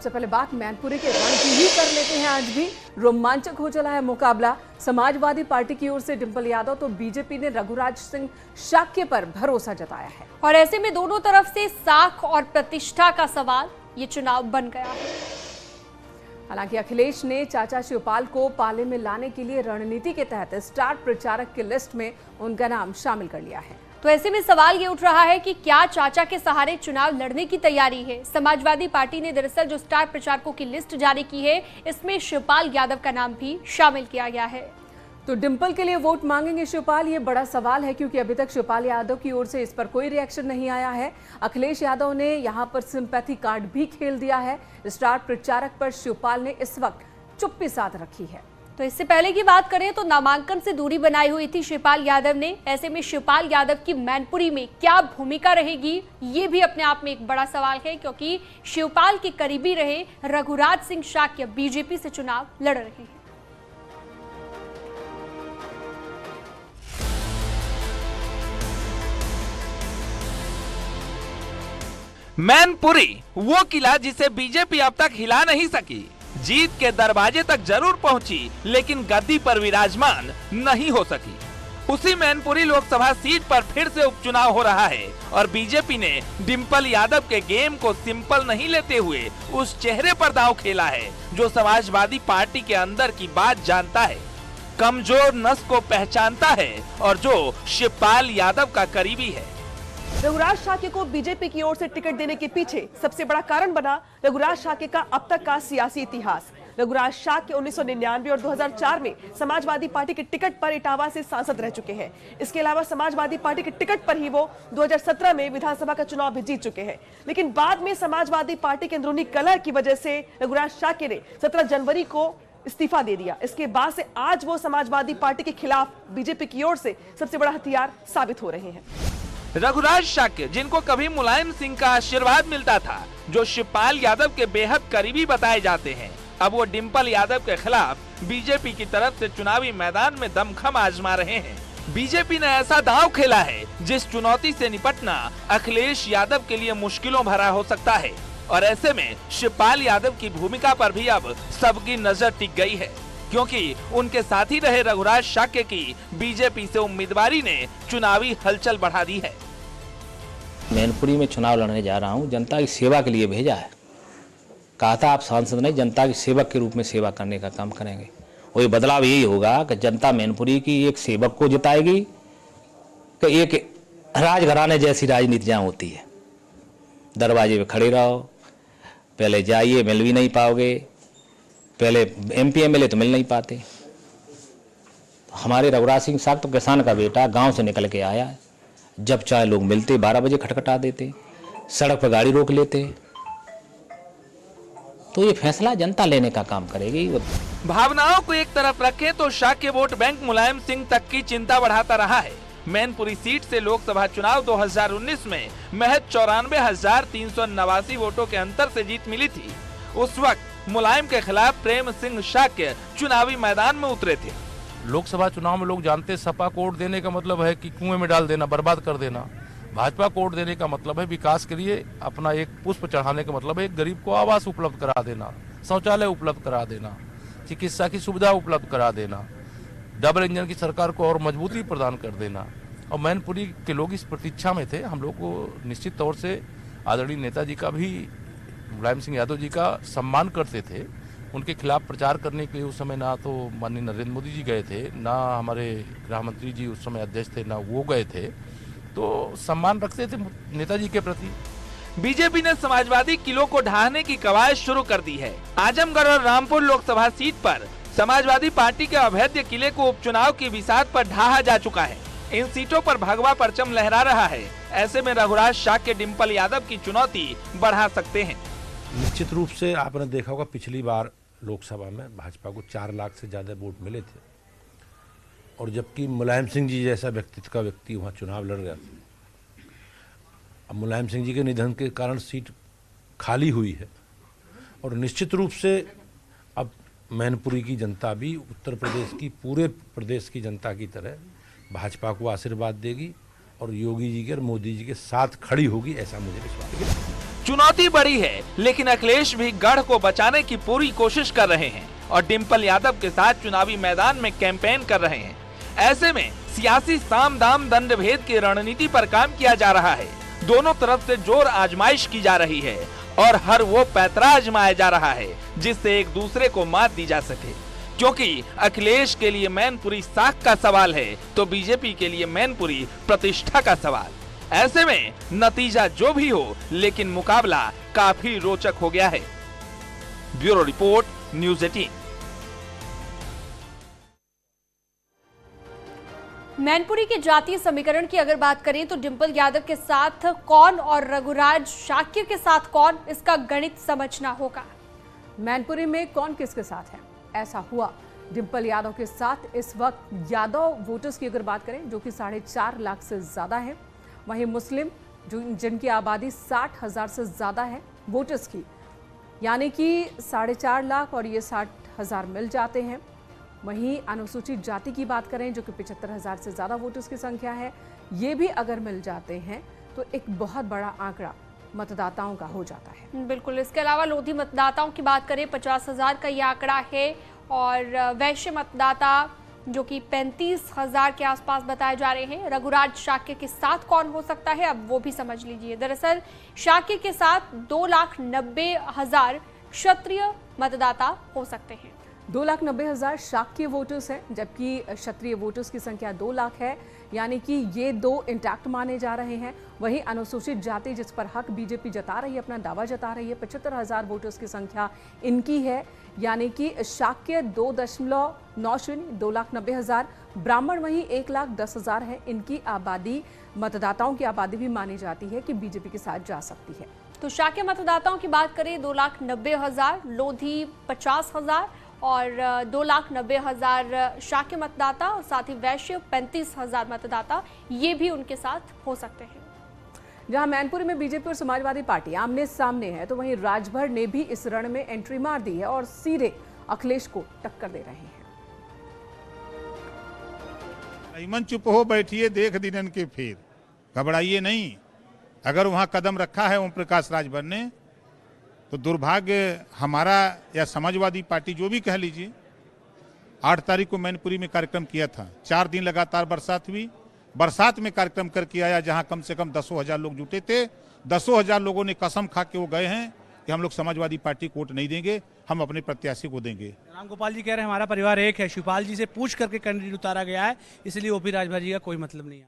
सबसे पहले बात मैनपुरी के रण की ही कर लेते हैं। आज भी रोमांचक हो चला है मुकाबला। समाजवादी पार्टी की ओर से डिंपल यादव तो बीजेपी ने रघुराज सिंह शाक्य पर भरोसा जताया है और ऐसे में दोनों तरफ से साख और प्रतिष्ठा का सवाल ये चुनाव बन गया है। हालांकि अखिलेश ने चाचा शिवपाल को पाले में लाने के लिए रणनीति के तहत स्टार प्रचारक की लिस्ट में उनका नाम शामिल कर लिया है। तो ऐसे में सवाल ये उठ रहा है कि क्या चाचा के सहारे चुनाव लड़ने की तैयारी है। समाजवादी पार्टी ने दरअसल जो स्टार प्रचारकों की लिस्ट जारी की है, इसमें शिवपाल यादव का नाम भी शामिल किया गया है। तो डिंपल के लिए वोट मांगेंगे शिवपाल, ये बड़ा सवाल है क्योंकि अभी तक शिवपाल यादव की ओर से इस पर कोई रिएक्शन नहीं आया है। अखिलेश यादव ने यहां पर सिंपैथी कार्ड भी खेल दिया है। स्टार प्रचारक पर शिवपाल ने इस वक्त चुप्पी साध रखी है। तो इससे पहले की बात करें तो नामांकन से दूरी बनाई हुई थी शिवपाल यादव ने। ऐसे में शिवपाल यादव की मैनपुरी में क्या भूमिका रहेगी, ये भी अपने आप में एक बड़ा सवाल है, क्योंकि शिवपाल के करीबी रहे रघुराज सिंह शाक्य बीजेपी से चुनाव लड़ रहे हैं। मैनपुरी वो किला जिसे बीजेपी अब तक हिला नहीं सकी। जीत के दरवाजे तक जरूर पहुंची, लेकिन गद्दी पर विराजमान नहीं हो सकी। उसी मैनपुरी लोकसभा सीट पर फिर से उपचुनाव हो रहा है और बीजेपी ने डिंपल यादव के गेम को सिंपल नहीं लेते हुए उस चेहरे पर दांव खेला है जो समाजवादी पार्टी के अंदर की बात जानता है, कमजोर नस को पहचानता है और जो शिवपाल यादव का करीबी है। रघुराज शाक्य को बीजेपी की ओर से टिकट देने के पीछे सबसे बड़ा कारण बना रघुराज शाक्य का अब तक का सियासी इतिहास। रघुराज शाक्य 1999 और 2004 में समाजवादी पार्टी के टिकट पर इटावा से सांसद रह चुके हैं। इसके अलावा समाजवादी पार्टी के टिकट पर ही वो 2017 में विधानसभा का चुनाव भी जीत चुके हैं। लेकिन बाद में समाजवादी पार्टी के अंदरूनी कलह की वजह से रघुराज शाक्य ने 17 जनवरी को इस्तीफा दे दिया। इसके बाद से आज वो समाजवादी पार्टी के खिलाफ बीजेपी की ओर से सबसे बड़ा हथियार साबित हो रहे हैं। रघुराज शाक्य, जिनको कभी मुलायम सिंह का आशीर्वाद मिलता था, जो शिवपाल यादव के बेहद करीबी बताए जाते हैं, अब वो डिंपल यादव के खिलाफ बीजेपी की तरफ से चुनावी मैदान में दमखम आजमा रहे हैं। बीजेपी ने ऐसा दांव खेला है जिस चुनौती से निपटना अखिलेश यादव के लिए मुश्किलों भरा हो सकता है और ऐसे में शिवपाल यादव की भूमिका पर भी अब सबकी नजर टिक गई है, क्योंकि उनके साथी रहे रघुराज शाक्य की बीजेपी से उम्मीदवारी ने चुनावी हलचल बढ़ा दी है। मैनपुरी में चुनाव लड़ने जा रहा हूं, जनता की सेवा के लिए भेजा है। कहा था आप सांसद नहीं, जनता के सेवक के रूप में सेवा करने का काम करेंगे। और ये बदलाव यही होगा कि जनता मैनपुरी की एक सेवक को जिताएगी कि एक राजघराने जैसी राजनीतियाँ होती है। दरवाजे पे खड़े रहो, पहले जाइए मिल भी नहीं पाओगे, पहले MP MLA तो मिल नहीं पाते। हमारे रघुराज सिंह शाक्य तो किसान का बेटा, गांव से निकल के आया, जब चाहे लोग मिलते 12 बजे खटखटा देते, सड़क पर गाड़ी रोक लेते। तो ये फैसला जनता लेने का काम करेगी। भावनाओं को एक तरफ रखें तो शाक्य वोट बैंक मुलायम सिंह तक की चिंता बढ़ाता रहा है। मैनपुरी सीट से लोकसभा चुनाव 2019 में महज 94,389 वोटों के अंतर से जीत मिली थी। उस वक्त मुलायम के खिलाफ प्रेम सिंह शाक्य चुनावी मैदान में उतरे थे। लोकसभा चुनाव में लोग जानते, सपा को वोट देने का मतलब है कि कुएं में डाल देना, बर्बाद कर देना। भाजपा को वोट देने का मतलब है विकास के लिए अपना एक पुष्प चढ़ाने का मतलब है एक गरीब को आवास उपलब्ध करा देना, शौचालय उपलब्ध करा देना, चिकित्सा की सुविधा उपलब्ध करा देना, डबल इंजन की सरकार को और मजबूती प्रदान कर देना। और मैनपुरी के लोग इस प्रतीक्षा में थे। हम लोग को निश्चित तौर से आदरणीय नेताजी का भी, मुलायम सिंह यादव जी का सम्मान करते थे। उनके खिलाफ प्रचार करने के लिए उस समय ना तो माननीय नरेंद्र मोदी जी गए थे, ना हमारे गृह मंत्री जी उस समय अध्यक्ष थे, ना वो गए थे। तो सम्मान रखते थे नेताजी के प्रति। बीजेपी ने समाजवादी किलों को ढहाने की कवायद शुरू कर दी है। आजमगढ़ और रामपुर लोकसभा सीट पर समाजवादी पार्टी के अभेद्य किले को उपचुनाव की बिसात पर ढहा जा चुका है। इन सीटों पर भगवा परचम लहरा रहा है। ऐसे में रघुराज शाक्य डिंपल यादव की चुनौती बढ़ा सकते हैं। निश्चित रूप से आपने देखा होगा पिछली बार लोकसभा में भाजपा को 4 लाख से ज्यादा वोट मिले थे और जबकि मुलायम सिंह जी जैसा व्यक्तित्व का व्यक्ति वहां चुनाव लड़ गया। अब मुलायम सिंह जी के निधन के कारण सीट खाली हुई है और निश्चित रूप से अब मैनपुरी की जनता भी उत्तर प्रदेश की, पूरे प्रदेश की जनता की तरह भाजपा को आशीर्वाद देगी और योगी जी के और मोदी जी के साथ खड़ी होगी, ऐसा मुझे विश्वास है। चुनौती बड़ी है, लेकिन अखिलेश भी गढ़ को बचाने की पूरी कोशिश कर रहे हैं और डिंपल यादव के साथ चुनावी मैदान में कैंपेन कर रहे हैं। ऐसे में सियासी साम दाम दंड भेद की रणनीति पर काम किया जा रहा है। दोनों तरफ से जोर आजमाइश की जा रही है और हर वो पैतरा आजमाया जा रहा है जिससे एक दूसरे को मात दी जा सके। क्योंकि अखिलेश के लिए मैनपुरी साख का सवाल है तो बीजेपी के लिए मैनपुरी प्रतिष्ठा का सवाल। ऐसे में नतीजा जो भी हो, लेकिन मुकाबला काफी रोचक हो गया है। Bureau report, news 18। मैनपुरी के जातीय समीकरण की अगर बात करें तो डिंपल यादव के साथ कौन और रघुराज शाक्य के साथ कौन, इसका गणित समझना होगा। मैनपुरी में कौन किसके साथ है, ऐसा हुआ। डिंपल यादव के साथ इस वक्त यादव वोटर्स की अगर बात करें जो कि 4.5 लाख से ज्यादा है, वहीं मुस्लिम जिनकी आबादी 60,000 से ज्यादा है वोटर्स की, यानी कि 4.5 लाख और ये 60,000 मिल जाते हैं। वहीं अनुसूचित जाति की बात करें जो कि 75,000 से ज़्यादा वोटर्स की संख्या है, ये भी अगर मिल जाते हैं तो एक बहुत बड़ा आंकड़ा मतदाताओं का हो जाता है। बिल्कुल। इसके अलावा लोधी मतदाताओं की बात करें 50,000 का ये आंकड़ा है और वैश्य मतदाता जो कि 35,000 के आसपास बताए जा रहे हैं। रघुराज शाक्य के साथ कौन हो सकता है, अब वो भी समझ लीजिए। दरअसल शाक्य के साथ 2,90,000 क्षत्रिय मतदाता हो सकते हैं। 2,90,000 शाक्य वोटर्स हैं, जबकि क्षत्रिय वोटर्स की संख्या 2 लाख है, यानी कि ये दो इंटैक्ट माने जा रहे हैं। वहीं अनुसूचित जाति जिस पर हक बीजेपी जता रही है, अपना दावा जता रही है, 75,000 वोटर्स की संख्या इनकी है, यानी कि शाक्य 2.90, 2,90,000। ब्राह्मण वहीं 1,10,000 है। इनकी आबादी, मतदाताओं की आबादी भी मानी जाती है कि बीजेपी के साथ जा सकती है। तो शाक्य मतदाताओं की बात करें 2,90,000, लोधी 50,000 और 2,90,000 शाक्य मतदाता और साथ ही वैश्य 35,000 मतदाता, ये भी उनके साथ हो सकते हैं। जहां मैनपुरी में बीजेपी और समाजवादी पार्टी आमने सामने है, तो वहीं राजभर ने भी इस रण में एंट्री मार दी है और सीधे अखिलेश को टक्कर दे रहे हैं। मन चुप हो बैठिए, देख दिनन के फिर, घबराइए नहीं। अगर वहां कदम रखा है ओम प्रकाश राजभर ने तो दुर्भाग्य हमारा या समाजवादी पार्टी जो भी कह लीजिए। 8 तारीख को मैनपुरी में कार्यक्रम किया था, 4 दिन लगातार बरसात हुई, बरसात में कार्यक्रम करके आया जहां कम से कम 10,000 लोग जुटे थे। 10,000 लोगों ने कसम खा के वो गए हैं कि हम लोग समाजवादी पार्टी को वोट नहीं देंगे, हम अपने प्रत्याशी को देंगे। राम गोपाल जी कह रहे हैं हमारा परिवार एक है, शिवपाल जी से पूछ करके कैंडिडेट उतारा गया है, इसलिए ओपी राजभर जी का कोई मतलब नहीं है।